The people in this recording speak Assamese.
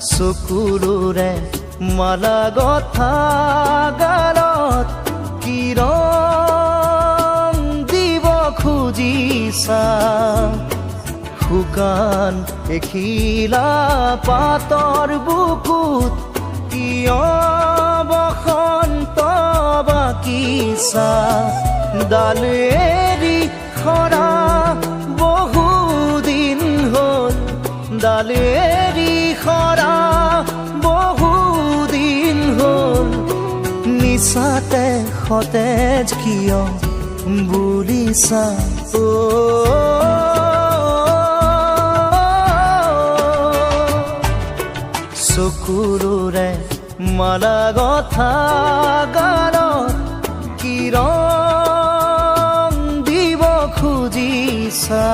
চকুৰোৰে মালা গথা গালত কি ৰং দিব খুজিছা শুকান এখিলা পাতৰ বুকুত কিয় বসন্ত বাকিছা ডাল এৰি খৰা বহুদিন হ'ল ডাল এৰি খৰা বহুদিন হ'ল নিচাতে সতেজ কিয় বুলিছা চকুৰোৰে মালা গথা গালত কি ৰং দিব খুজিছা।